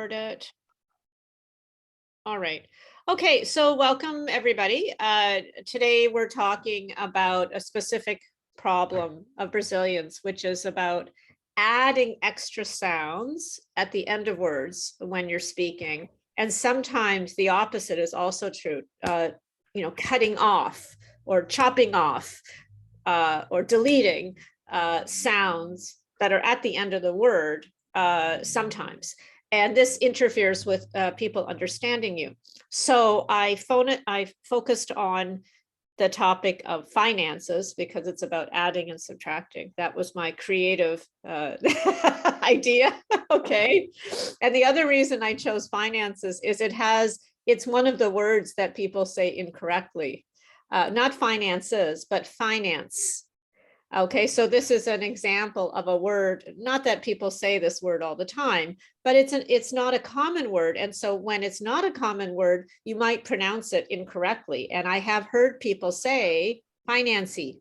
record it. All right. Okay, so welcome everybody. Today we're talking about a specific problem of Brazilians, which is about adding extra sounds at the end of words when you're speaking. And sometimes the opposite is also true, cutting off or chopping off or deleting sounds that are at the end of the word sometimes. And this interferes with people understanding you. So I focused on the topic of finances because it's about adding and subtracting. That was my creative idea. Okay. And the other reason I chose finances is it's one of the words that people say incorrectly. Not finances, but finance. Okay, so this is an example of a word, not that people say this word all the time, but it's not a common word. And so when it's not a common word, you might pronounce it incorrectly. And I have heard people say financy.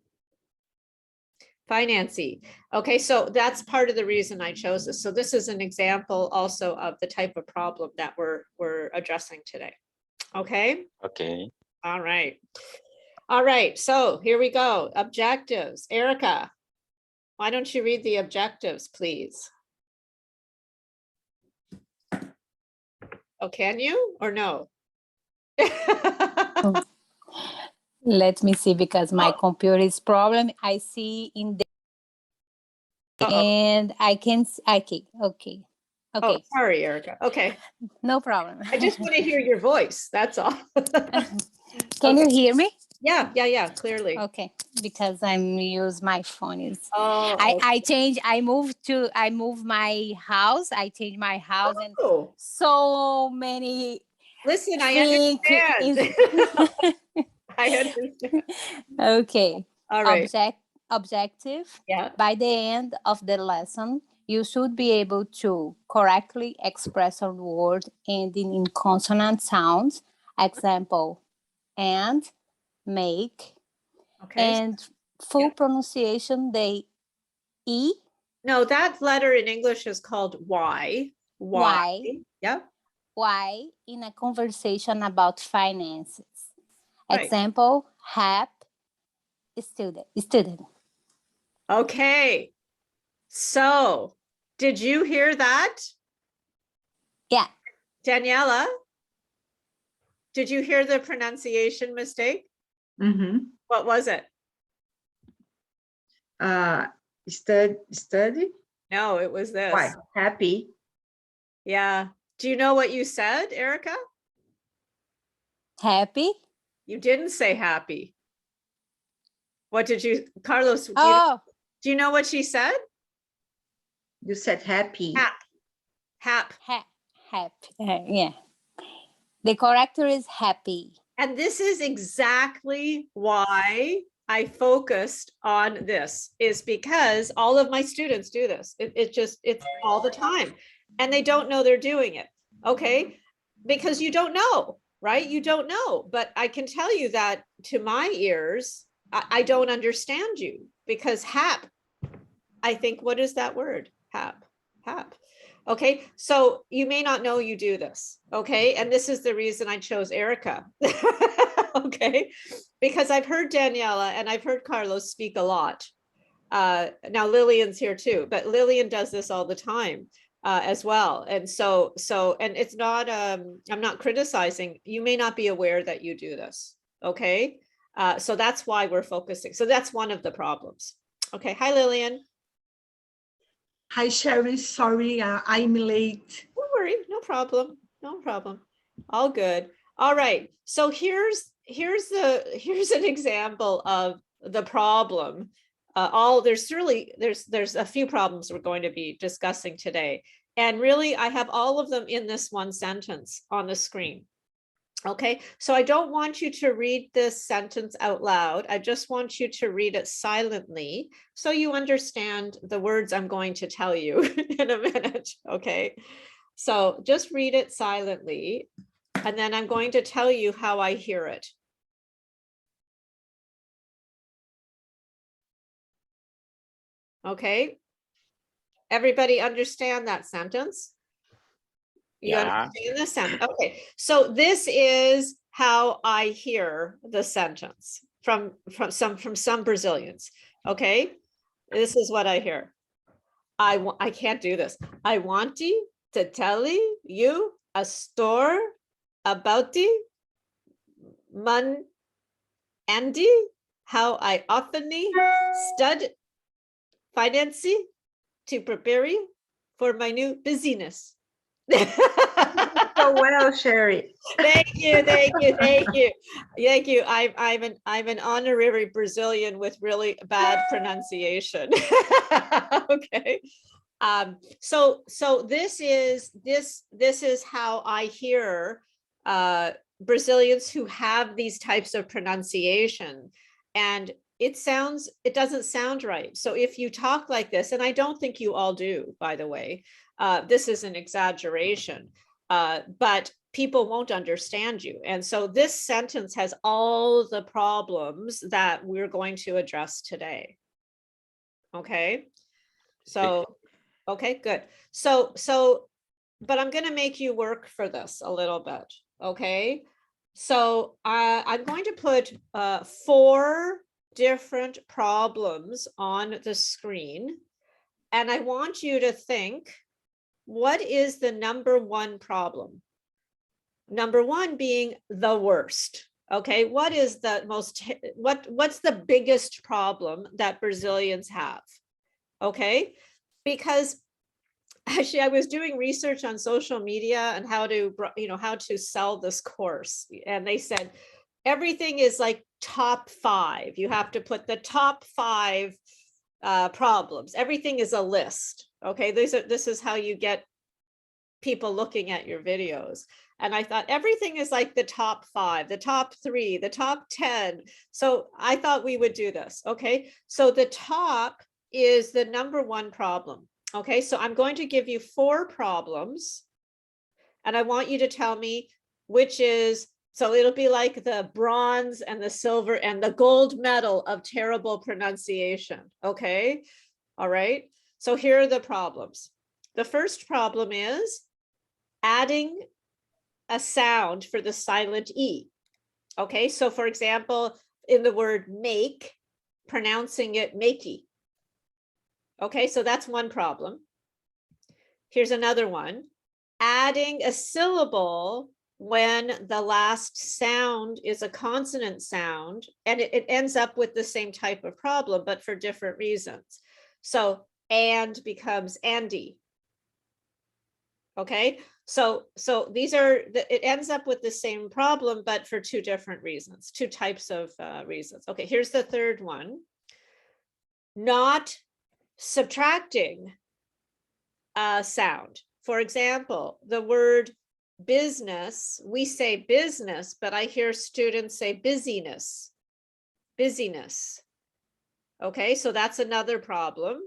Okay, so that's part of the reason I chose this. So this is an example also of the type of problem that we're addressing today. Okay? Okay. All right. All right, so here we go. Objectives. Erica, why don't you read the objectives, please? Oh, can you or no? Let me see, because my computer is problem. I see in the and I can okay. Oh, sorry, Erica. Okay. No problem. I just want to hear your voice. That's all. Can you hear me? Yeah, clearly. Okay, because I'm use my phone. Oh, I moved my house. I changed my house and so many. Listen, I understand. I understand. Okay. All right. Objective. Yeah. By the end of the lesson, you should be able to correctly express a word ending in consonant sounds. Example, and, make. Okay. And full pronunciation, the E. No, that letter in English is called Y. Y. Yeah. Y in a conversation about finances. Right. Example, help student. Okay. So, did you hear that? Yeah. Daniela, did you hear the pronunciation mistake? Mm-hmm. What was it? Study? No, it was this. Why? Happy. Yeah. Do you know what you said, Erica? Happy? You didn't say happy. What did you, Carlos? Do you know what she said? You said happy. Hap. Yeah. The character is happy. And this is exactly why I focused on this, is because all of my students do this. It's all the time. And they don't know they're doing it. Okay. Because you don't know, right? You don't know. But I can tell you that to my ears, I don't understand you, because hap, I think, what is that word? Hap. Okay, so you may not know you do this. Okay, and this is the reason I chose Erica. Okay, because I've heard Daniela and I've heard Carlos speak a lot. Now Lillian's here too, but Lillian does this all the time as well. And so and it's not, I'm not criticizing. You may not be aware that you do this. Okay, so that's why we're focusing. So that's one of the problems. Okay, hi Lillian. Hi, Sharon. Sorry, I'm late. Don't worry, no problem. All good. All right. So here's an example of the problem. There's a few problems we're going to be discussing today, and really I have all of them in this one sentence on the screen. Okay, so I don't want you to read this sentence out loud. I just want you to read it silently so you understand the words I'm going to tell you in a minute. Okay, so just read it silently, and then I'm going to tell you how I hear it. Okay, everybody understand that sentence? You Yeah. understand the sound? Okay, so this is how I hear the sentence from some Brazilians. Okay, this is what I hear. I can't do this. I want to tell you a story about the man Andy, how I often stud finance to prepare for my new busyness. So well, Sherry. Thank you, thank you, thank you, thank you. I'm an honorary Brazilian with really bad pronunciation. Okay. So this is how I hear Brazilians who have these types of pronunciation, and it doesn't sound right. So if you talk like this, and I don't think you all do, by the way, this is an exaggeration, but people won't understand you. And so this sentence has all the problems that we're going to address today. Okay, so okay, good. So, but I'm going to make you work for this a little bit. Okay. So I'm going to put 4 different problems on the screen. And I want you to think, what is the number 1 problem? Number 1 being the worst. Okay. What is the most, what's the biggest problem that Brazilians have? Okay. Because actually I was doing research on social media and how to sell this course. And they said, everything is like top 5. You have to put the top 5 problems. Everything is a list. Okay. This is how you get people looking at your videos. And I thought everything is like the top 5, the top 3, the top 10. So I thought we would do this. Okay. So the top is the number 1 problem. Okay, so I'm going to give you 4 problems, and I want you to tell me which is, so it'll be like the bronze and the silver and the gold medal of terrible pronunciation. Okay, all right. So here are the problems. The first problem is adding a sound for the silent E. Okay, so for example, in the word make, pronouncing it makey. Okay, so that's one problem. Here's another one. Adding a syllable when the last sound is a consonant sound, and it ends up with the same type of problem, but for different reasons. So and becomes Andy. Okay, so these are, it ends up with the same problem, but for 2 different reasons, 2 types of reasons. Okay, here's the third one. Not subtracting a sound. For example, the word business, we say business, but I hear students say busyness. Busyness. Okay, so that's another problem.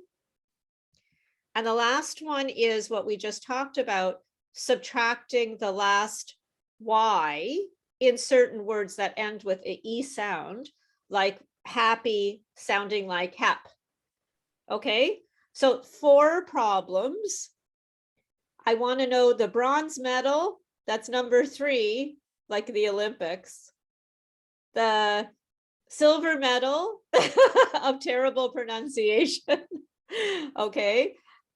And the last one is what we just talked about, subtracting the last Y in certain words that end with an E sound, like happy sounding like hap. Okay, so 4 problems. I want to know the bronze medal, that's number 3, like the Olympics. The silver medal of terrible pronunciation. Okay,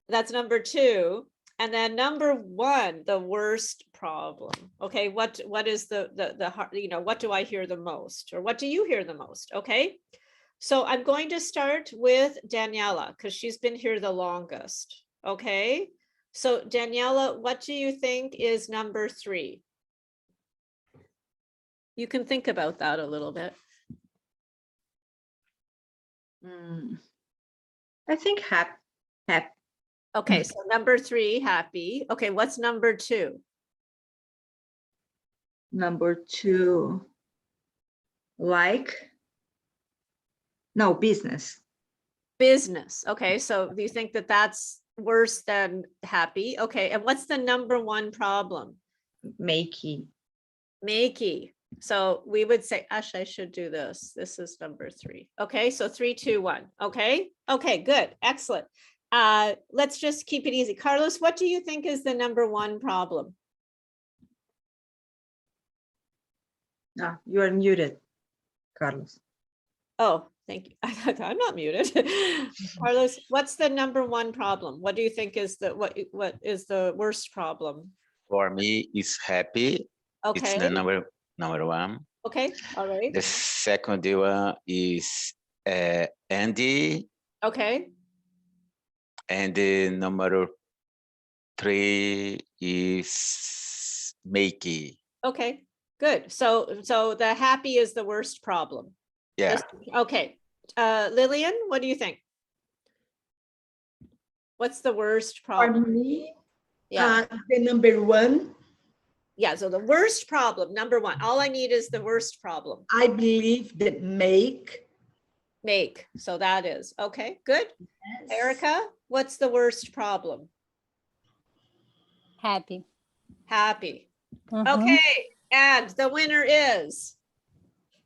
that's number 2. And then number 1, the worst problem. Okay, what is the what do I hear the most, or what do you hear the most? Okay, so I'm going to start with Daniela because she's been here the longest. Okay, so Daniela, what do you think is number 3? You can think about that a little bit. I think happy. Okay, so number 3, happy. Okay, what's number 2? Number 2, business. Business. Okay, so do you think that that's worse than happy? Okay, and what's the number 1 problem? Makey. Makey. So we would say, Ash, I should do this. This is number 3. Okay, so 3, 2, 1. Okay, okay, good, excellent. Let's just keep it easy. Carlos, what do you think is the number 1 problem? No, you are muted, Carlos. Oh, thank you. I'm not muted. Carlos, what's the number one problem? What do you think is what is the worst problem? For me, it's happy. It's Okay, the number one. okay, all right. The second one is Andy, Okay, and the number three is Makey. okay, good. So the happy is the worst problem. Yeah, Just- okay. Lillian, what do you think? What's the worst For problem? me, Yeah, the number one, yeah. So the worst problem, number one. All I need is the worst problem. I believe that make. Make. So that is okay. Good. Erica, what's the worst problem? Happy. Happy. Mhm. Okay, and the winner is.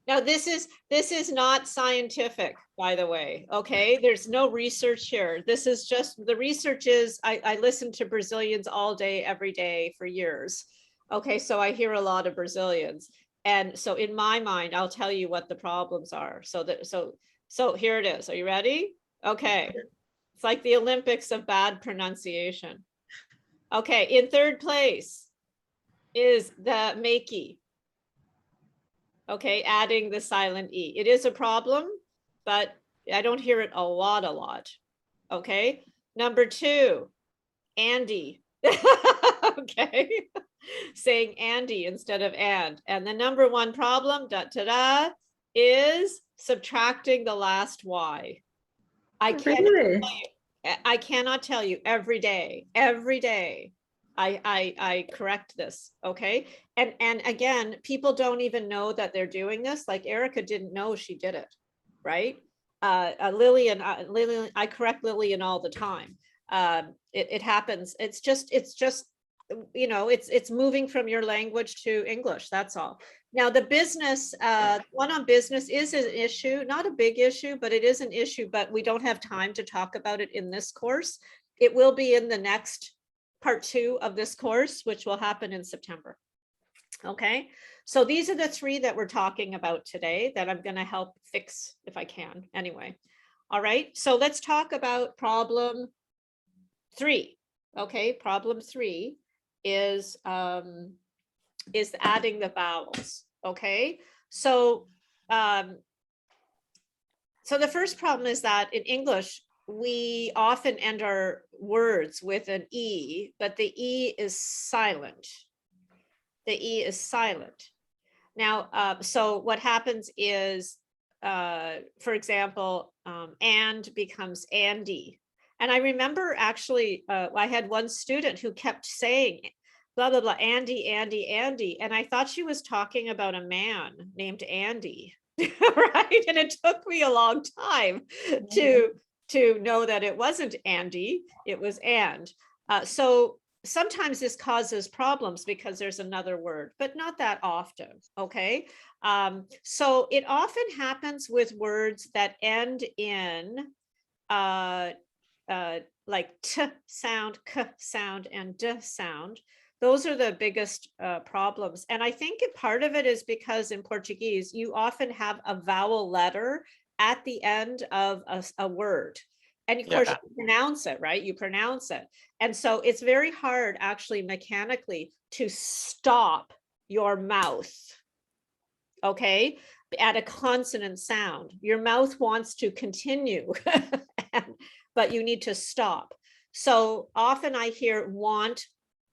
Now this is not scientific, by the way. Okay, there's no research here. This is just the research is I listen to Brazilians all day, every day for years. Okay, so I hear a lot of Brazilians, and so in my mind, I'll tell you what the problems are. So here it is. Are you ready? Okay, it's like the Olympics of bad pronunciation. Okay, in third place is the makey. Okay, adding the silent E. It is a problem, but I don't hear it a lot. Okay, number two, Andy. Okay, saying Andy instead of and the number one problem, is subtracting the last Y. I cannot tell you every day I correct this, okay? And again, people don't even know that they're doing this. Like Erica didn't know she did it, right? Lillian, I correct Lillian all the time. It happens. It's just, you know, it's moving from your language to English, that's all. Now the business, one on business is an issue, not a big issue, but it is an issue, but we don't have time to talk about it in this course. It will be in the next part 2 of this course, which will happen in September. Okay, so these are the 3 that we're talking about today that I'm going to help fix if I can anyway. All right, so let's talk about problem 3. Okay, problem 3 is adding the vowels. Okay, so so the first problem is that in English, we often end our words with an E, but the E is silent. The E is silent. Now, so what happens is, for example, and becomes Andy. And I remember actually, I had one student who kept saying, blah, blah, blah, Andy, Andy, Andy. And I thought she was talking about a man named Andy, right? And it took me a long time to know that it wasn't Andy, it was and. So sometimes this causes problems because there's another word, but not that often, okay? So it often happens with words that end in like t sound, k sound, and d sound. Those are the biggest problems. And I think part of it is because in Portuguese, you often have a vowel letter at the end of a word. And of course, you pronounce it, right? You pronounce it. And so it's very hard actually mechanically to stop your mouth, okay, at a consonant sound. Your mouth wants to continue, but you need to stop. So often I hear want,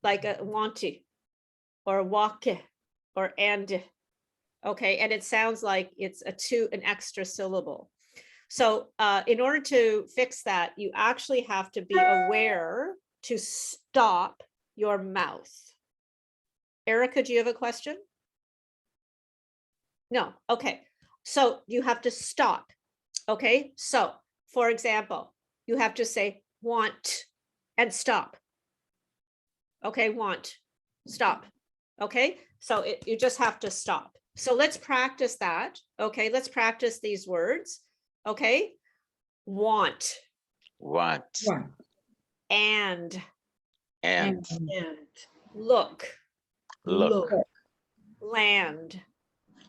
like a wanty, or wake, or and, okay, and it sounds like it's an extra syllable. So in order to fix that, you actually have to be aware to stop your mouth. Erica, do you have a question? No, okay. So you have to stop, okay? So for example, you have to say want and stop. Okay, want, stop. Okay, so you just have to stop. So let's practice that. Okay, let's practice these words. Okay, want. want, And. and And Look. look, Land.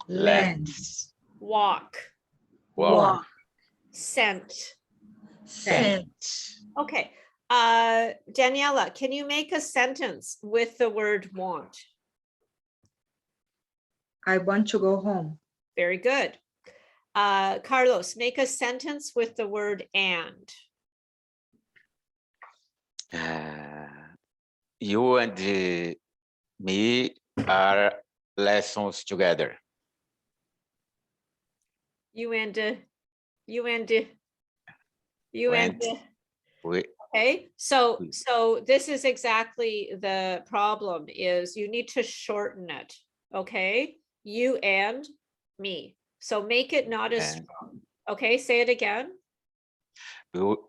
land, let's, walk, walk, walk, scent. scent. Okay. Daniela, can you make a sentence with the word want? I want to go home. Very good. Carlos, make a sentence with the word and. You and me are lessons together. You and you and Went. We, okay. So this is exactly the problem is you need to shorten it. Okay. You and me. So make it not as and strong. Okay, say it again.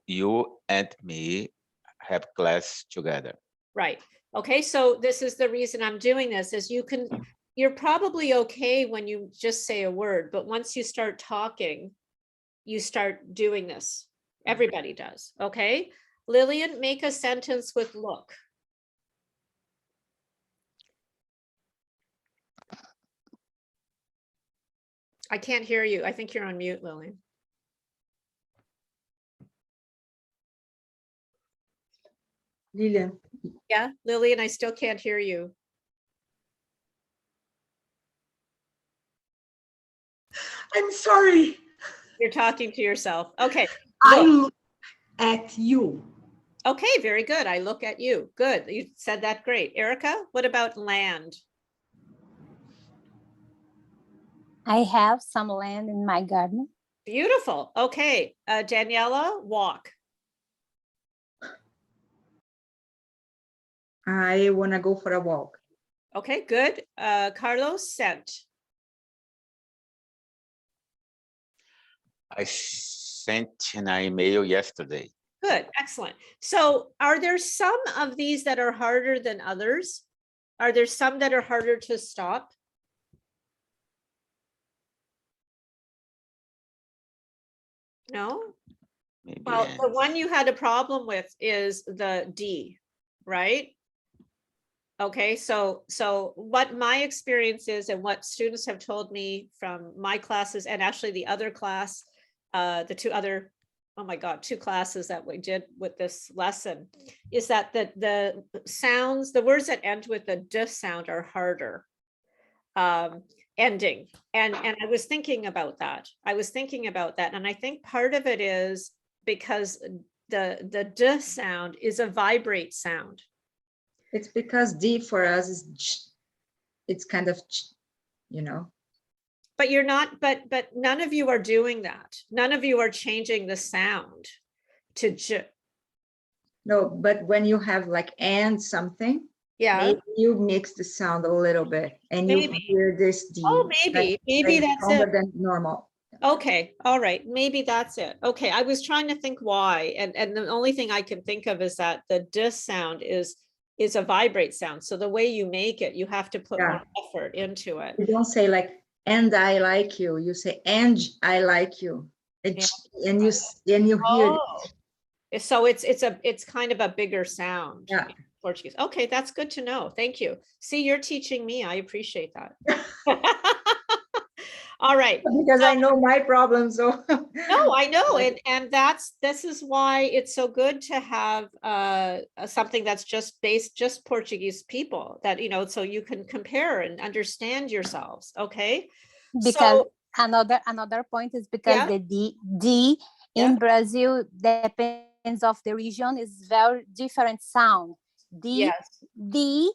you and me have class together. Right. Okay, so this is the reason I'm doing this is you're probably okay when you just say a word, but once you start talking, you start doing this. Everybody does, okay? Lillian, make a sentence with look. I can't hear you. I think you're on mute, Lillian. Lilian, Yeah, Lillian, I still can't hear you. I'm sorry. You're talking to yourself. Okay, I look. look at you. Okay, very good. I look at you. Good. You said that great. Erica, what about land? I have some land in my garden. Beautiful. Okay, Daniela, walk. I want to go for a walk. Okay, good. Carlos, scent. I sent an email yesterday. Good, excellent. So are there some of these that are harder than others? Are there some that are harder to stop? No? Maybe Well, the and one you had a problem with is the D, right? Okay, so what my experience is and what students have told me from my classes and actually the other class, the two other, oh my God, two classes that we did with this lesson is that the sounds, the words that end with the D sound are harder ending. And I was thinking about that. And I think part of it is because the D sound is a vibrate sound. It's because D for us is, it's kind of, you know. But you're not, but none of you are doing that. None of you are changing the sound to J. No, but when you have like and something, Yeah, maybe you mix the sound a little bit and you maybe. hear this D. Oh, maybe that's stronger it. than normal. Okay, all right, maybe that's it. Okay, I was trying to think why, and the only thing I can think of is that the D sound is a vibrate sound. So the way you make it, you have to put more effort into it. You don't say like, and I like you. You say, and I like you. And you hear. Oh, so it's kind of a bigger sound. Yeah. In Portuguese. Okay, that's good to know. Thank you. See, you're teaching me. I appreciate that. All right. Because I know my problems. So No, I know, and this is why it's so good to have something that's just based just Portuguese people that so you can compare and understand yourselves. Okay, Because so another point is because yeah, the D in Brazil depends of the region is very different sound. yes, D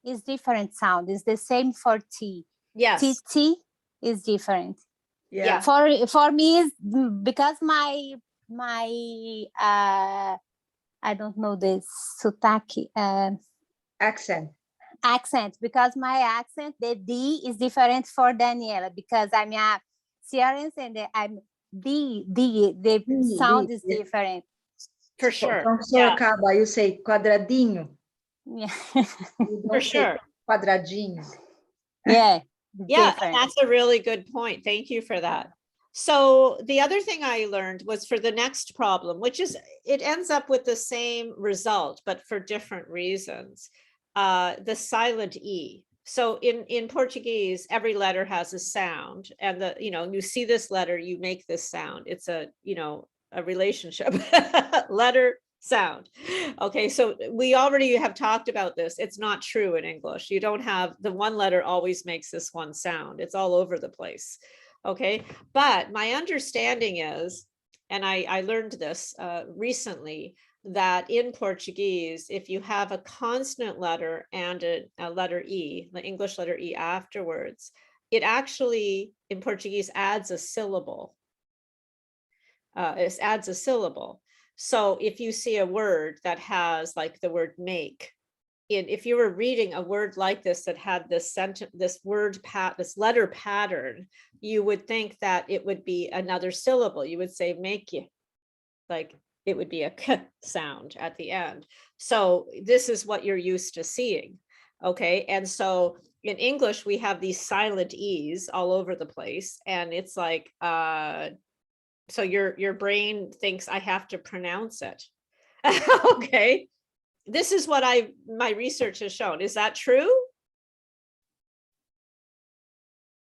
is different sound. It's the same for T. yes, T is different. yeah. For me is because my I don't know the sotaque accent, because my accent, the D is different for Daniela because I'm a Cearense and I'm the sound is different. For sure. From Sorocaba, you say quadradinho. Yeah. You don't For say sure. quadradinho. Yeah, different. that's a really good point. Thank you for that. So the other thing I learned was for the next problem, which is it ends up with the same result, but for different reasons. The silent E. So in Portuguese, every letter has a sound, and you see this letter, you make this sound. It's a relationship, letter, sound. Okay, so we already have talked about this. It's not true in English. You don't have the one letter always makes this one sound. It's all over the place. Okay, but my understanding is, and I learned this recently, that in Portuguese, if you have a consonant letter and a letter E, the English letter E afterwards, it actually in Portuguese adds a syllable. It adds a syllable. So if you see a word that has like the word make, if you were reading a word like this that had this sentence, this letter pattern, you would think that it would be another syllable. You would say make you, like it would be a k sound at the end. So this is what you're used to seeing. Okay, and so in English we have these silent E's all over the place, and it's like so your brain thinks I have to pronounce it. Okay, this is what my research has shown. Is that true?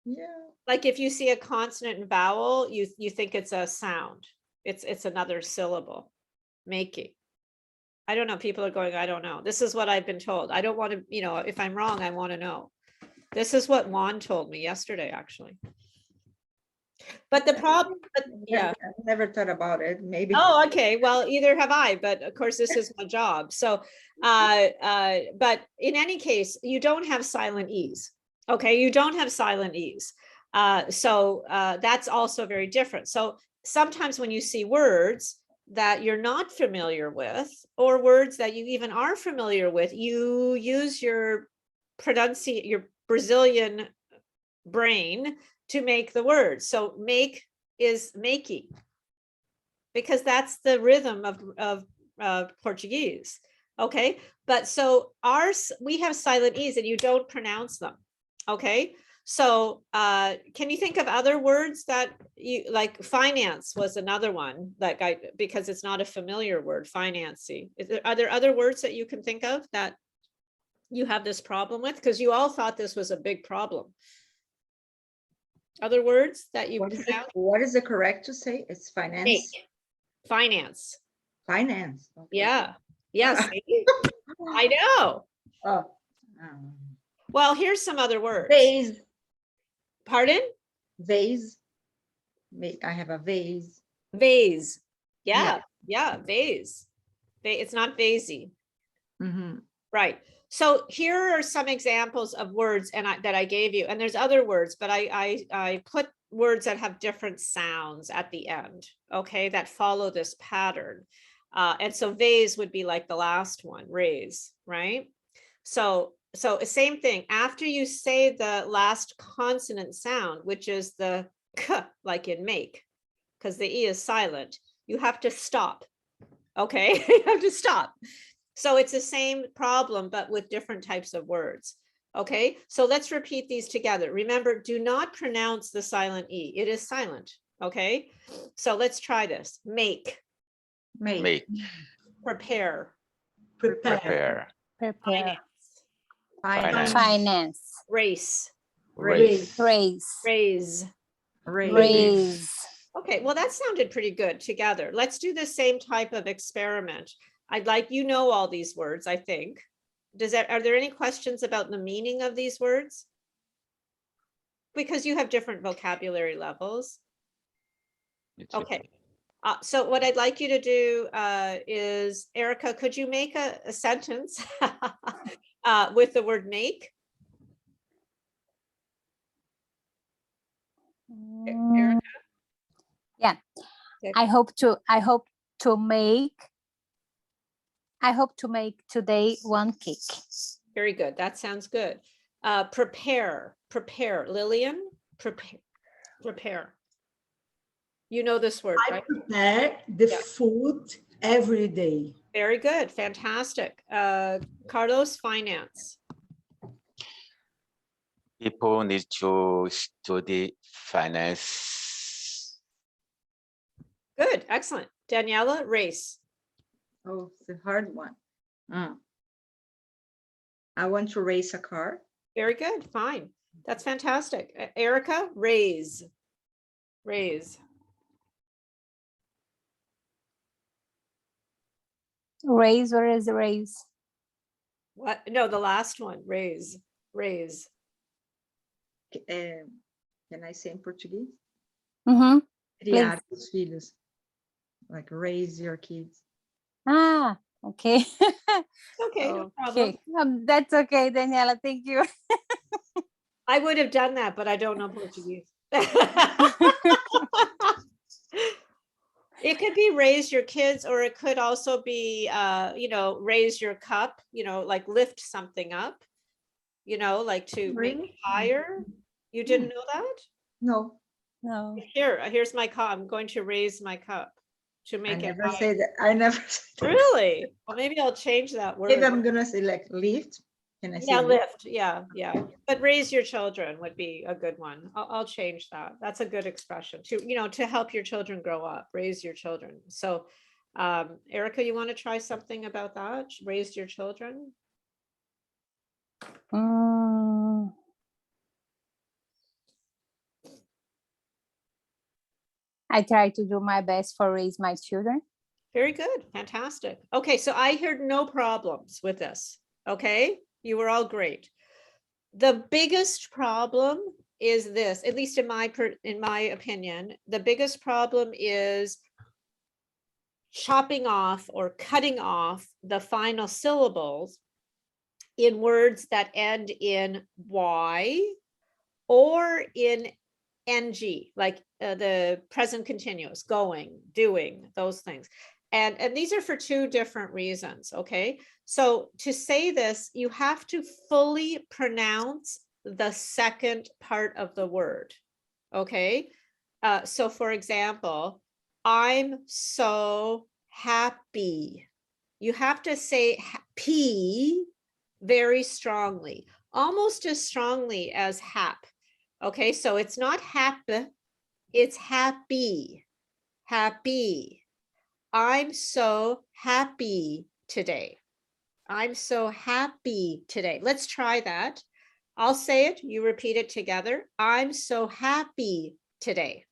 Yeah. Like if you see a consonant and vowel, you think it's a sound. It's another syllable. Making. I don't know. People are going, I don't know. This is what I've been told. I don't want to, if I'm wrong, I want to know. This is what Juan told me yesterday, actually. But the problem, yeah. I never thought about it. Maybe. Oh, okay. Well, either have I, but of course this is my job. So, but in any case, you don't have silent E's. Okay, you don't have silent E's. So that's also very different. So sometimes when you see words that you're not familiar with, or words that you even are familiar with, you use your Brazilian brain to make the word. So make is making, because that's the rhythm of Portuguese. Okay, but so we have silent E's and you don't pronounce them. Okay, so can you think of other words that you like? Finance was another one that because it's not a familiar word, financing. Are there other words that you can think of that you have this problem with? Because you all thought this was a big problem. Other words that you pronounce? What is the correct to say? It's finance. Make. Finance. Finance. Okay. Yeah. Yes. I know. Oh. Well, here's some other words. Vase. Pardon? Vase. I have a vase. Vase. Yeah. Vase. It's not vasy. Mm-hmm. Right. So here are some examples of words that I gave you, and there's other words, but I put words that have different sounds at the end, okay, that follow this pattern. And so vase would be like the last one, raise, right? So same thing, after you say the last consonant sound, which is the k, like in make, because the E is silent, you have to stop, okay? You have to stop. So it's the same problem, but with different types of words. Okay, so let's repeat these together. Remember, do not pronounce the silent E. It is silent. Okay, so let's try this. Make. Make. Prepare. Prepare. Prepare. Finance. Finance. Race. Race. Raise. Raise. Raise. Okay, well, that sounded pretty good together. Let's do the same type of experiment. I'd like, all these words, I think. Are there any questions about the meaning of these words? Because you have different vocabulary levels. Okay. So what I'd like you to do is, Erica, could you make a sentence with the word make? Erica? Yeah. Okay. I hope to make today one cake. Very good. That sounds good. Prepare. Lillian, prepare. You know this word, I right? prepare the food every day. Very good. Fantastic. Carlos, finance. People need to study finance. Good. Excellent. Daniela, race. Oh, it's a hard one. I want to race a car. Very good. Fine. That's fantastic. Erica, raise. Raise. Raise, where is raise? What? No, the last one. Raise. Raise. Can I say in Portuguese? Mm-hmm. Criar os filhos. Like raise your kids. Ah, okay. Okay, no problem. Okay. That's okay, Daniela. Thank you. I would have done that, but I don't know Portuguese. It could be raise your kids, or it could also be, raise your cup, like lift something up, like to make it Really? higher. You didn't know that? No, No. Here's my cup. I'm going to raise my cup to I make it never higher. say that. I never say that. Really? Well, maybe I'll change that Maybe word. I'm gonna say like lift. Can I say Yeah, lift? lift. Yeah. But raise your children would be a good one. I'll change that. That's a good expression to help your children grow up, raise your children. So, Erica, you want to try something about that? Raise your children? I try to do my best for raise my children. Very good. Fantastic. Okay, so I heard no problems with this. Okay, you were all great. The biggest problem is this, at least in my opinion, the biggest problem is chopping off or cutting off the final syllables in words that end in Y or in NG, like the present continuous, going, doing, those things. And these are for two different reasons, okay? So to say this, you have to fully pronounce the second part of the word, okay? So for example, I'm so happy. You have to say P very strongly, almost as strongly as hap. Okay, so it's not happy, it's happy, happy. I'm so happy today. I'm so happy today. Let's try that. I'll say it, you repeat it together. I'm so happy today.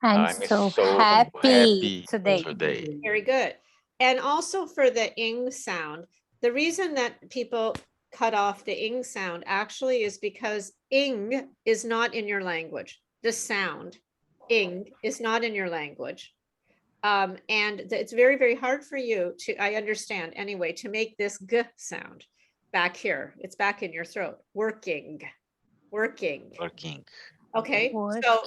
I'm so happy today. Very good. And also for the ing sound, the reason that people cut off the ing sound actually is because ing is not in your language. The sound ing is not in your language. And it's very, very hard for you to, I understand anyway, to make this g sound back here. It's back in your throat. Working. Okay, so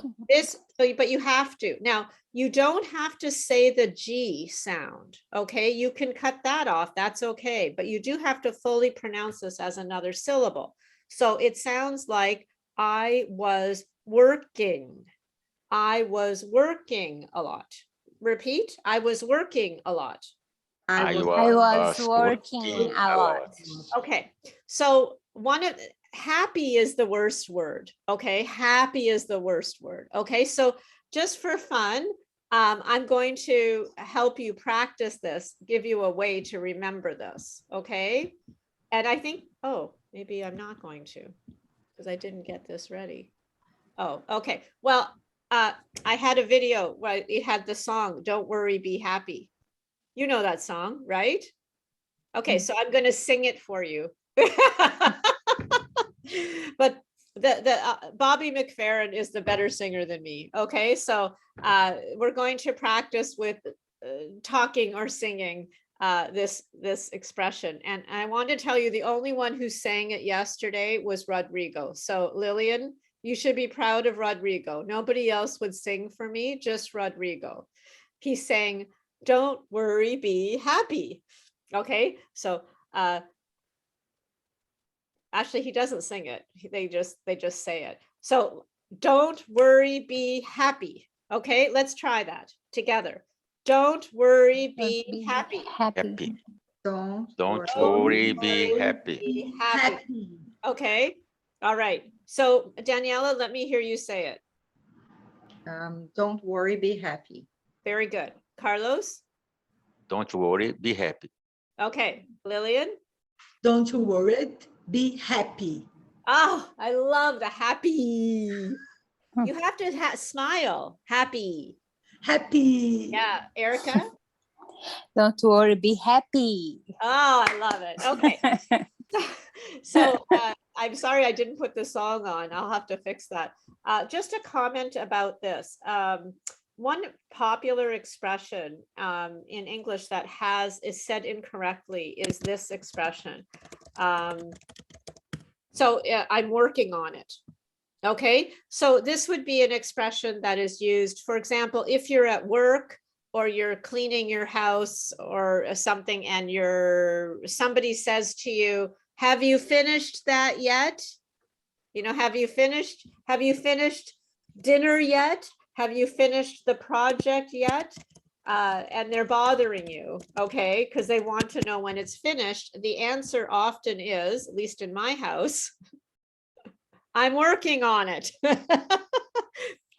but you have to. Now, you don't have to say the G sound, okay? You can cut that off, that's okay, but you do have to fully pronounce this as another syllable. So it sounds like I was working. I was working a lot. Repeat, I was working a lot. I was working a lot. Okay, so happy is the worst word. Okay, happy is the worst word. Okay, so just for fun, I'm going to help you practice this, give you a way to remember this. Okay, and I think, oh, maybe I'm not going to, because I didn't get this ready. Oh, okay. Well, I had a video where it had the song, Don't Worry, Be Happy. You know that song, right? Okay, so I'm going to sing it for you. But the Bobby McFerrin is the better singer than me. Okay, so we're going to practice with talking or singing this expression. And I want to tell you, the only one who sang it yesterday was Rodrigo. So Lillian, you should be proud of Rodrigo. Nobody else would sing for me, just Rodrigo. He sang, "Don't worry, be happy." Okay, so actually he doesn't sing it. They just say it. So don't worry, be happy. Okay, let's try that together. Don't worry, be happy. Don't worry, be happy. Be happy. Okay, all right. So Daniela, let me hear you say it. Don't worry, be happy. Very good. Carlos? Don't worry, be happy. Okay, Lillian? Don't worry, be happy. Oh, I love the happy. You have to smile, happy. Happy. Yeah, Erica. Don't worry, be happy. Oh, I love it. Okay. So I'm sorry I didn't put the song on. I'll have to fix that. Just a comment about this. One popular expression in English that is said incorrectly is this expression. I'm working on it. Okay, so this would be an expression that is used, for example, if you're at work or you're cleaning your house or something and somebody says to you, have you finished that yet? You know, have you finished dinner yet? Have you finished the project yet? And they're bothering you, okay, because they want to know when it's finished. The answer often is, at least in my house, I'm working on it.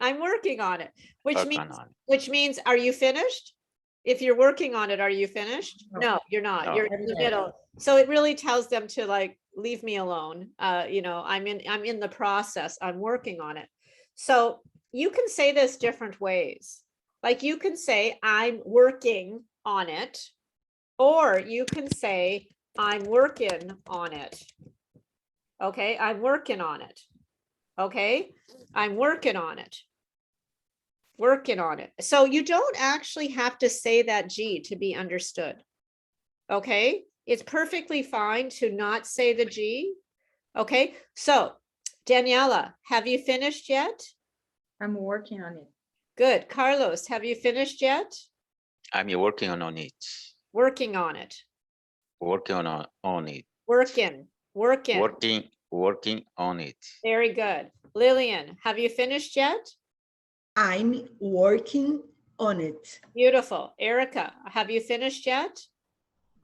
I'm working on it, which means, are you finished? If you're working on it, are you finished? No, you're not. No. You're in the middle. So it really tells them to like, leave me alone. You know, I'm in the process. I'm working on it. So you can say this different ways. Like you can say, I'm working on it, or you can say, I'm working on it. Okay, I'm working on it. Okay, I'm working on it. Working on it. So you don't actually have to say that G to be understood. Okay, it's perfectly fine to not say the G. Okay, so Daniela, have you finished yet? I'm working on it. Good. Carlos, have you finished yet? I'm working on it. Working on it. Working on it. Working. Working on it. Very good. Lillian, have you finished yet? I'm working on it. Beautiful. Erica, have you finished yet?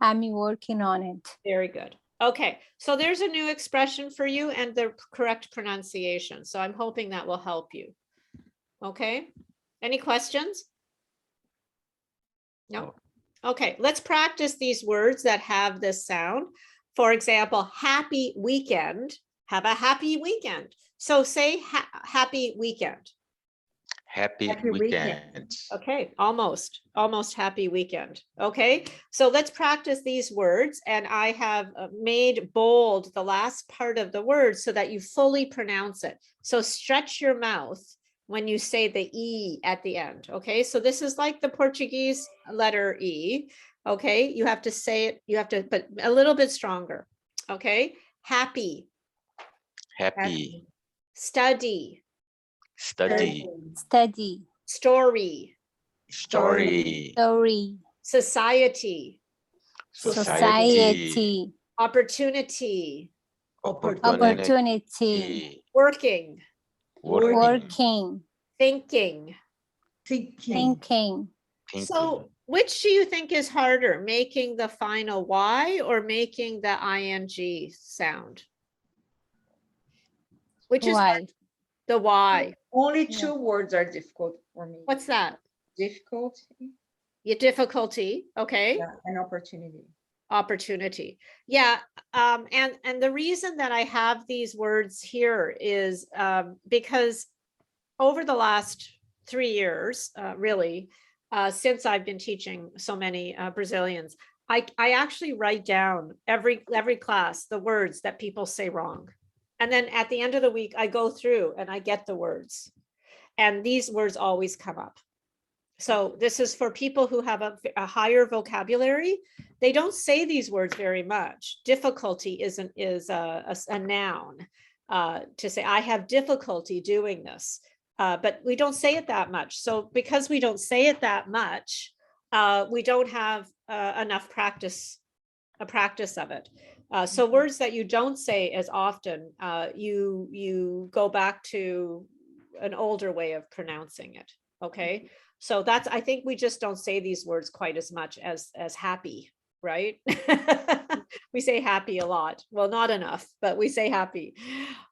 I'm working on it. Very good. Okay, so there's a new expression for you and the correct pronunciation. So I'm hoping that will help you. Okay, any questions? No. Okay, let's practice these words that have this sound. For example, happy weekend. Have a happy weekend. So say happy weekend. Happy Happy weekend. Okay, almost happy weekend. Okay, so let's practice these words, and I have made bold the last part of the word so that you fully pronounce it. So stretch your mouth when you say the E at the end. Okay, so this is like the Portuguese letter E. Okay, you have to say it, but a little bit stronger. Okay, happy. Happy. Study. Study. Study. Story. Story. Story. Society. Society. Opportunity. Opportunity. Working. Working. Thinking. Thinking. So which do you think is harder, making the final Y or making the ing sound? Which is Why? the Y? Only two words are difficult for me. What's that? Difficult? Your difficulty, okay? Yeah, an opportunity. Opportunity. Yeah, and the reason that I have these words here is because over the last 3 years, really, since I've been teaching so many Brazilians, I actually write down every class the words that people say wrong. And then at the end of the week, I go through and I get the words. And these words always come up. So this is for people who have a higher vocabulary. They don't say these words very much. Difficulty is a noun to say, I have difficulty doing this. But we don't say it that much. So because we don't say it that much, we don't have enough practice of it. So words that you don't say as often, you go back to an older way of pronouncing it. Okay, so I think we just don't say these words quite as much as happy, right? We say happy a lot. Well, not enough, but we say happy.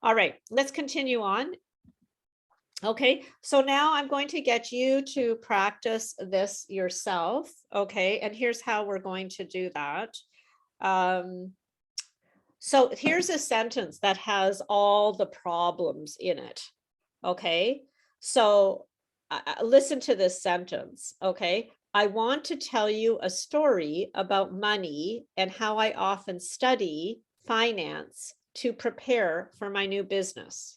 All right, let's continue on. Okay, so now I'm going to get you to practice this yourself. Okay, and here's how we're going to do that. So here's a sentence that has all the problems in it. Okay, so listen to this sentence. Okay, I want to tell you a story about money and how I often study finance to prepare for my new business.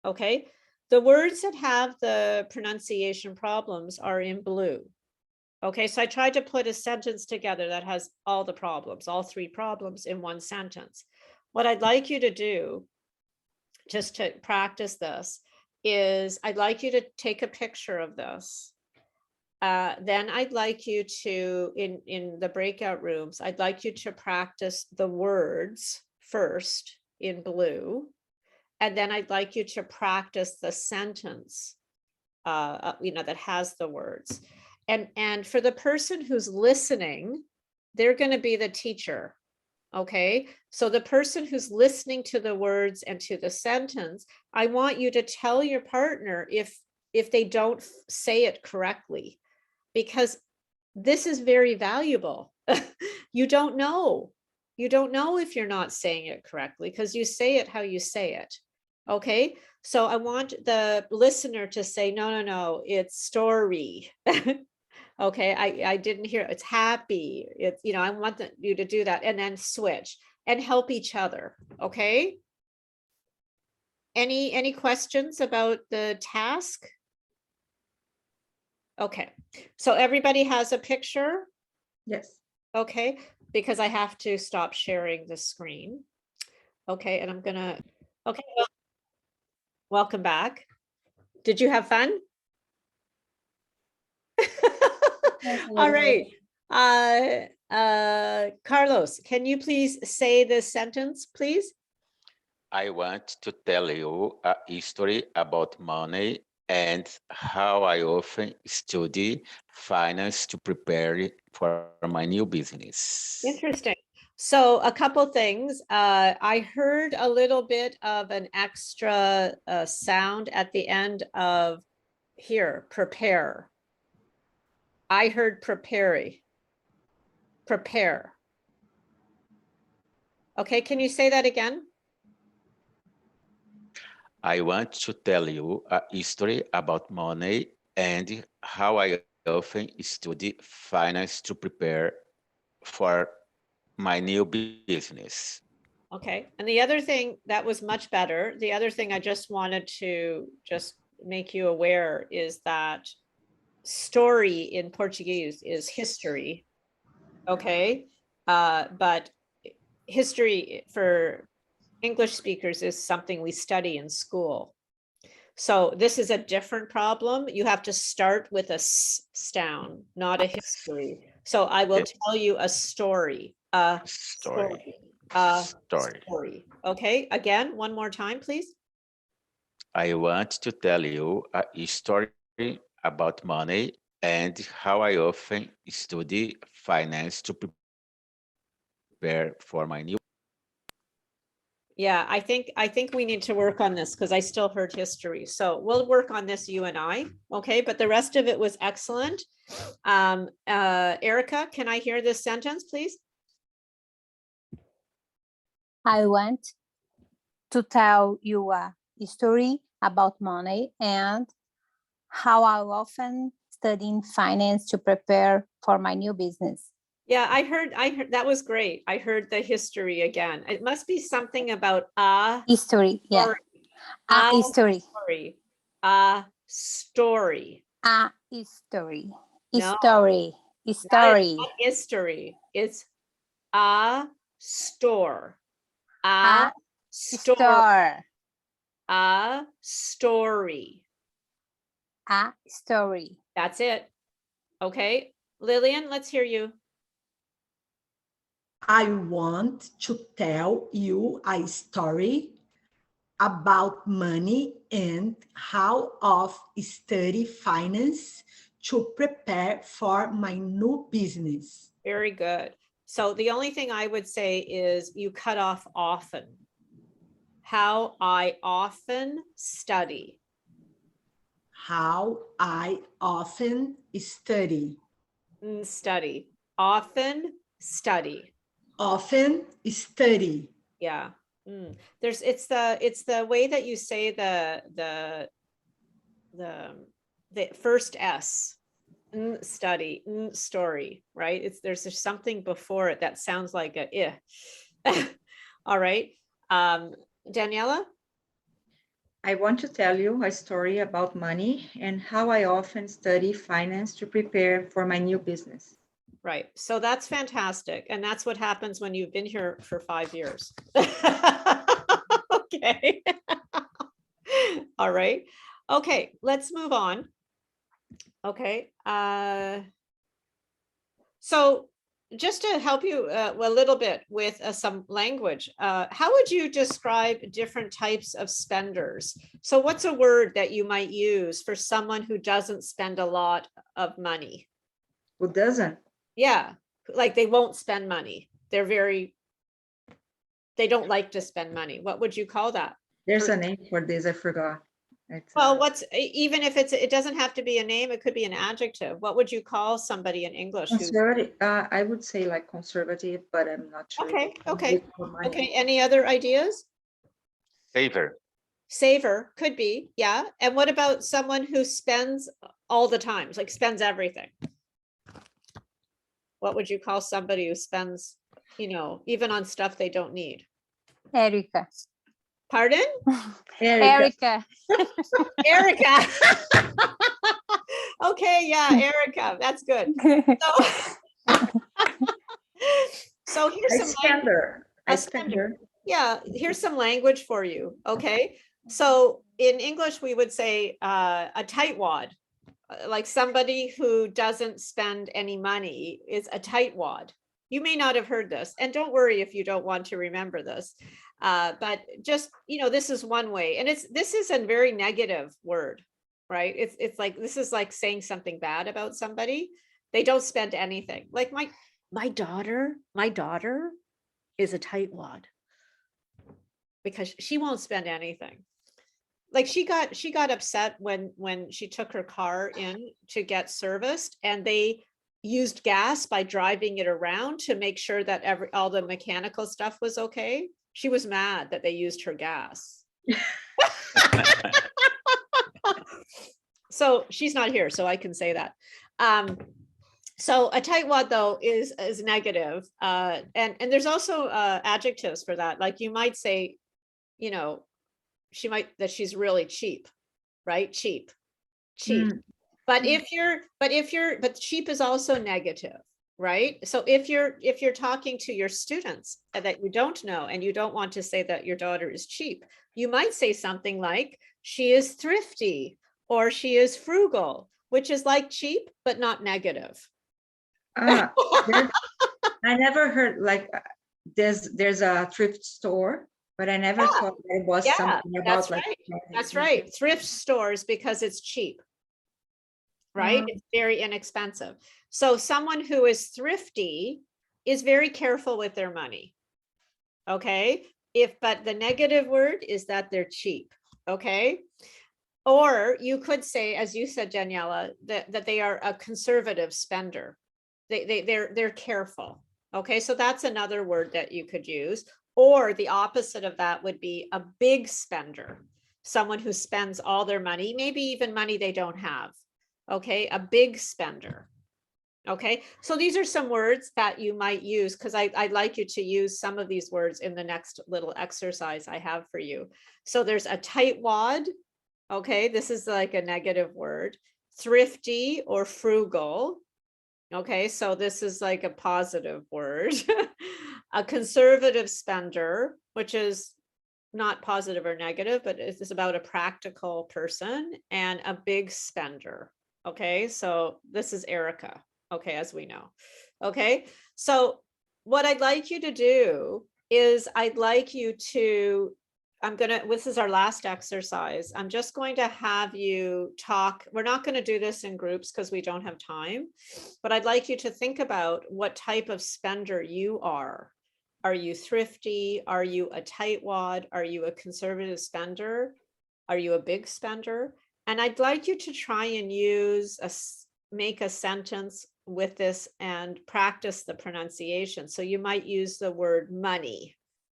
Okay, the words that have the pronunciation problems are in blue. Okay, so I tried to put a sentence together that has all the problems, all three problems in one sentence. What I'd like you to do, just to practice this, is I'd like you to take a picture of this. Then I'd like you to, in the breakout rooms, I'd like you to practice the words first in blue. And then I'd like you to practice the sentence, that has the words. And for the person who's listening, they're going to be the teacher. Okay, so the person who's listening to the words and to the sentence, I want you to tell your partner if they don't say it correctly, because this is very valuable. You don't know. You don't know if you're not saying it correctly because you say it how you say it. Okay, so I want the listener to say, no, it's story. Okay, I didn't hear, it's happy. It's, I want you to do that and then switch and help each other. Okay. Any questions about the task? Okay, so everybody has a picture? Yes. Okay, because I have to stop sharing the screen. Okay, and I'm gonna, okay, well, welcome back. Did you have fun? All right. Carlos, can you please say the sentence, please? I want to tell you a story about money and how I often study finance to prepare for my new business. Interesting. So a couple things. I heard a little bit of an extra sound at the end of here, prepare. I heard prepare. Prepare. Okay, can you say that again? I want to tell you a story about money and how I often study finance to prepare for my new business. Okay, and the other thing that was much better, the other thing I just wanted to just make you aware is that story in Portuguese is history. Okay, but history for English speakers is something we study in school. So this is a different problem. You have to start with a sound, not a history. So I will tell you a story. A story. A story. Okay, again, one more time, please. I want to tell you a story about money and how I often study finance to prepare for my new. Yeah, I think we need to work on this because I still heard history. So we'll work on this, you and I. Okay, but the rest of it was excellent. Erica, can I hear this sentence, please? I want to tell you a story about money and how I often study finance to prepare for my new business. Yeah, I heard that was great. I heard the history again. It must be something about a History, yeah. story. A history. Story. A story. A story. No, Story. Story. Not history. It's a store. A store. store. A story. A story. That's it. Okay. Lillian, let's hear you. I want to tell you a story about money and how of study finance to prepare for my new business. Very good. So the only thing I would say is you cut off often. How I often study. How I often study. Study. Often study. often study. Yeah. It's the way that you say the first S. Study, story, right? There's something before it that sounds like a eh. All right. Daniela? I want to tell you a story about money and how I often study finance to prepare for my new business. Right. So that's fantastic. And that's what happens when you've been here for 5 years. Okay. All right. Okay, let's move on. Okay. So just to help you a little bit with some language, how would you describe different types of spenders? So what's a word that you might use for someone who doesn't spend a lot of money? Who doesn't? Yeah, like they won't spend money. They don't like to spend money. What would you call that? There's a name for this, I forgot. It's, Well, even if it doesn't have to be a name, it could be an adjective. What would you call somebody in English who's conservative. I would say like conservative, but I'm not sure. okay, if it's okay, good for money. okay. Any other ideas? Saver. Saver could be, yeah. And what about someone who spends all the time, like spends everything? What would you call somebody who spends, even on stuff they don't need? Erica. Pardon? Erica. Erica. Okay, yeah, Erica, that's good. So here's I some spender. a spender. Yeah, here's some language for you. Okay. So in English, we would say a tightwad, like somebody who doesn't spend any money is a tightwad. You may not have heard this, and don't worry if you don't want to remember this. But just, this is one way, and this is a very negative word, right? It's like, this is like saying something bad about somebody. They don't spend anything. Like my daughter is a tightwad because she won't spend anything. Like she got upset when she took her car in to get serviced, and they used gas by driving it around to make sure that all the mechanical stuff was okay. She was mad that they used her gas. So she's not here, so I can say that. So a tightwad though is negative, and there's also adjectives for that. Like you might say, that she's really cheap, right? Cheap. But but cheap is also negative, right? So if you're talking to your students that you don't know and you don't want to say that your daughter is cheap, you might say something like she is thrifty or she is frugal, which is like cheap but not negative. I never heard like there's a thrift store, but I never thought there was something about that's right. Thrift stores, because it's cheap, right? It's very inexpensive. So someone who is thrifty is very careful with their money. Okay. But the negative word is that they're cheap. Okay. Or you could say, as you said, Daniela, that they are a conservative spender. They're careful. Okay. So that's another word that you could use. Or the opposite of that would be a big spender, someone who spends all their money, maybe even money they don't have. Okay, a big spender. Okay, so these are some words that you might use, because I'd like you to use some of these words in the next little exercise I have for you. So there's a tightwad. Okay, this is like a negative word. Thrifty or frugal. Okay, so this is like a positive word. A conservative spender, which is not positive or negative, but it's about a practical person, and a big spender. Okay, so this is Erica. Okay, as we know. Okay, so what I'd like you to do is I'd like you to, this is our last exercise. I'm just going to have you talk. We're not going to do this in groups because we don't have time, but I'd like you to think about what type of spender you are. Are you thrifty? Are you a tightwad? Are you a conservative spender? Are you a big spender? And I'd like you to try and make a sentence with this and practice the pronunciation. So you might use the word money,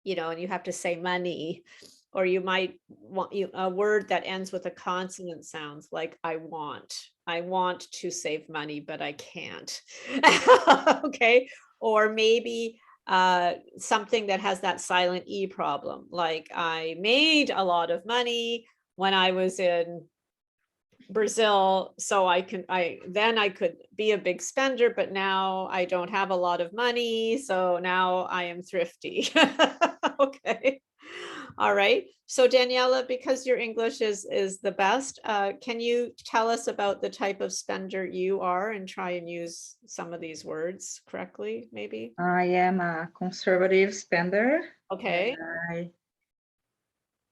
and you have to say money, or you might want a word that ends with a consonant sounds like I want to save money, but I can't. Okay. Or maybe something that has that silent E problem, like I made a lot of money when I was in Brazil, so I could be a big spender, but now I don't have a lot of money, so now I am thrifty. Okay. All right. So Daniela, because your English is the best, can you tell us about the type of spender you are and try and use some of these words correctly, maybe? I am a conservative spender. Okay.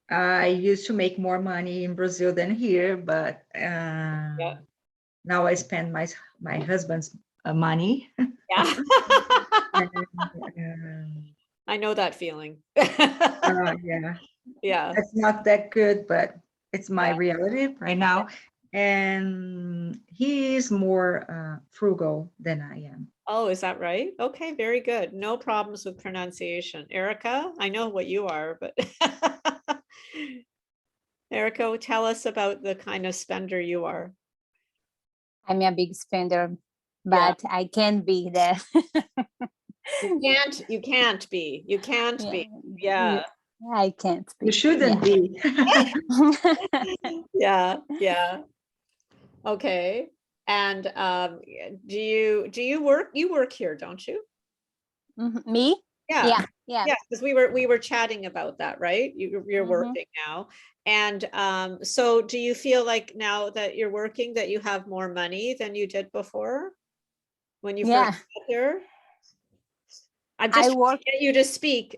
I used to make more money in Brazil than here, but now I spend my husband's money. Yeah. And, I know that feeling. yeah, Yeah. it's not that good, but it's my Yeah. reality right now. And he is more frugal than I am. Oh, is that right? Okay, very good. No problems with pronunciation. Erica, I know what you are, but Erica, tell us about the kind of spender you are. I'm a big spender, but I can't be there. You can't be. Yeah. I can't be. You shouldn't be. Yeah. Yeah. Okay. And do you work? You work here, don't you? Me? Yeah. Yeah. Yeah, because we were chatting about that, right? You're working now. And so do you feel like now that you're working that you have more money than you did before when you first got here? I'm just trying work. to get you to speak.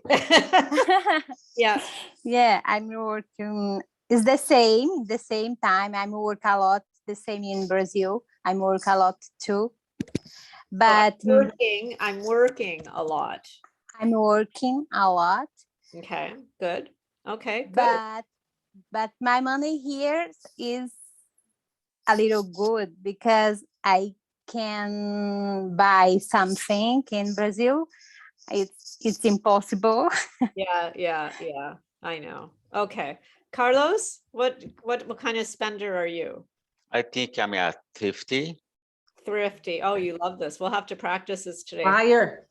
Yeah. Yeah, I'm working. It's the same time. I work a lot, the same in Brazil. I work a lot too. But I'm working a lot. I'm working a lot. Okay, good. Okay, good. But my money here is a little good because I can buy something in Brazil. It's impossible. Yeah. I know. Okay. Carlos, what kind of spender are you? I think I'm a thrifty. Thrifty. Oh, you love this. We'll have to practice this today. Liar.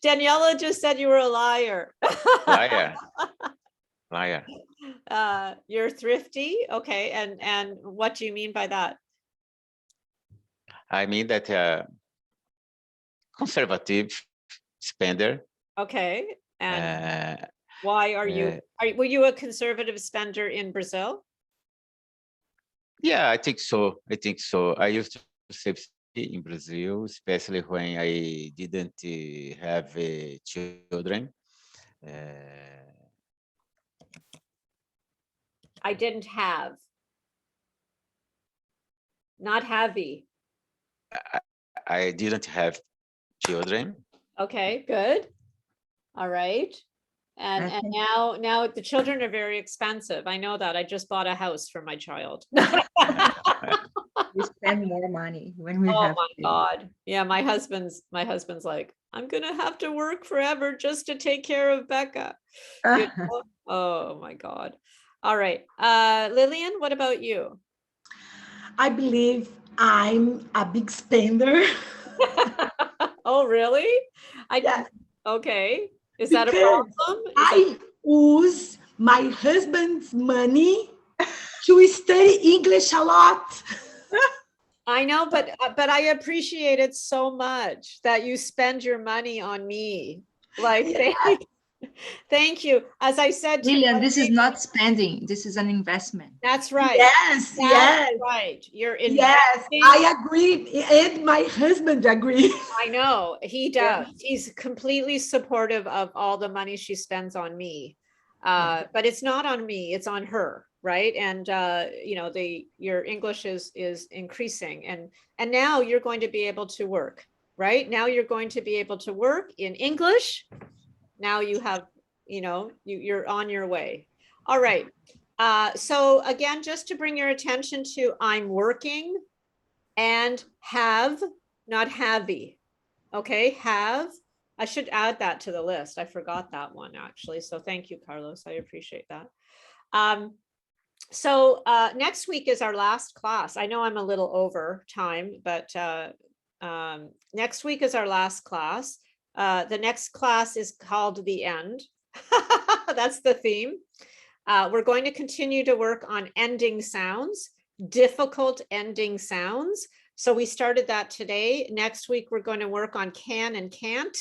Daniela just said you were a liar. Liar. You're thrifty. Okay. And what do you mean by that? I mean that conservative spender. Okay. And why are you, were you a conservative spender in Brazil? Yeah, I think so. I used to save in Brazil, especially when I didn't have children. I didn't have. Not heavy. I didn't have children. Okay, good. All right. And now the children are very expensive. I know that. I just bought a house for my child. We spend more money when we have. Oh my God. Yeah, my husband's like, I'm gonna have to work forever just to take care of Becca. You know? Oh my God. All right. Lillian, what about you? I believe I'm a big spender. Oh, really? Yeah. Okay. Is that a Because problem? I use my husband's money to study English a lot. I know, but I appreciate it so much that you spend your money on me. Like, thank you. As I said to Lillian, this is not spending. This is an investment. That's right. Yes, That's right. You're investing. Yes, I agree. And my husband agrees. I know he does. He's completely supportive of all the money she spends on me. But it's not on me, it's on her, right? And you know, your English is increasing, and now you're going to be able to work, right? Now you're going to be able to work in English. Now you have, you know, you're on your way. All right. So again, just to bring your attention to I'm working and have, not havey. Okay, have. I should add that to the list. I forgot that one actually. So thank you, Carlos. I appreciate that. So next week is our last class. I know I'm a little over time, but next week is our last class. The next class is called The End. That's the theme. We're going to continue to work on ending sounds, difficult ending sounds. So we started that today. Next week, we're going to work on can and can't,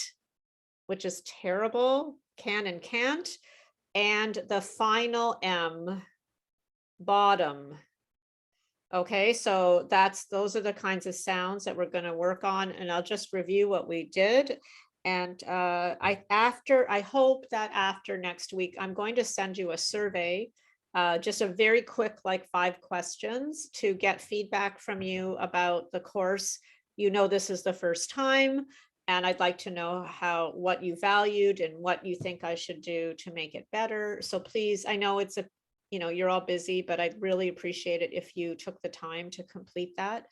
which is terrible, can and can't. And the final M, bottom. Okay, so those are the kinds of sounds that we're going to work on, and I'll just review what we did. And I hope that after next week, I'm going to send you a survey, just a very quick, like 5 questions to get feedback from you about the course. You know, this is the first time, and I'd like to know what you valued and what you think I should do to make it better. So please, I know it's you're all busy, but I'd really appreciate it if you took the time to complete that.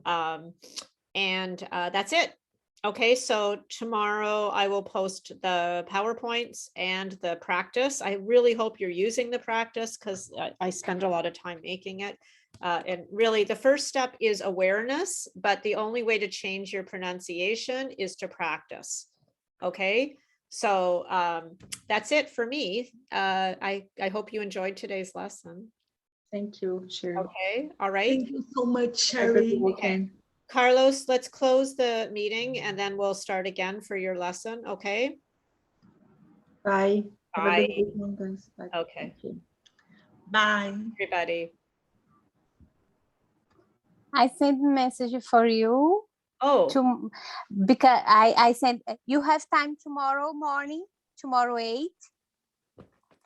And that's it. Okay, so tomorrow I will post the PowerPoints and the practice. I really hope you're using the practice because I spend a lot of time making it. And really the first step is awareness, but the only way to change your pronunciation is to practice. Okay, so that's it for me. I hope you enjoyed today's lesson. Thank you, Sherry. Okay, all right. Thank you so much, Have a good Sherry. weekend. Carlos, let's close the meeting and then we'll start again for your lesson, okay? Bye. Have a good Bye. weekend, guys. Bye. Okay, Thank you. Bye. everybody. I sent a message for you Oh, because I sent you have time tomorrow morning, tomorrow 8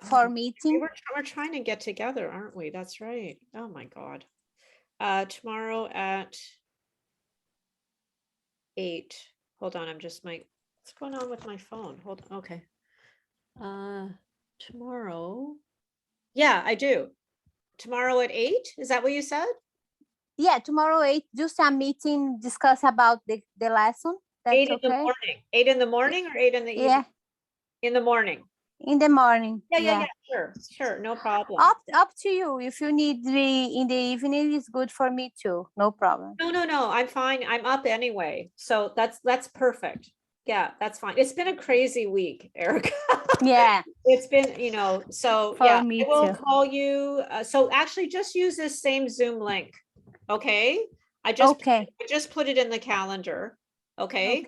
for meeting. we're trying to get together, aren't we? That's right. Oh my God. Tomorrow at 8. Hold on, what's going on with my phone? Hold on, okay. Tomorrow. Yeah, I do. Tomorrow at 8, is that what you said? Yeah, tomorrow 8, just a meeting, discuss about the lesson. That's 8 in the okay. morning. 8 in the morning or 8 in the evening? Yeah, In the morning. in the morning. Yeah, sure, no problem. Up to you. If you need in the evening, it's good for me too. No problem. No, I'm fine. I'm up anyway. So that's perfect. Yeah, that's fine. It's been a crazy week, Erica. Yeah. It's been, so For yeah, me I will too. call you. So actually just use this same Zoom link. Okay. I just Okay. put it in the calendar. Okay.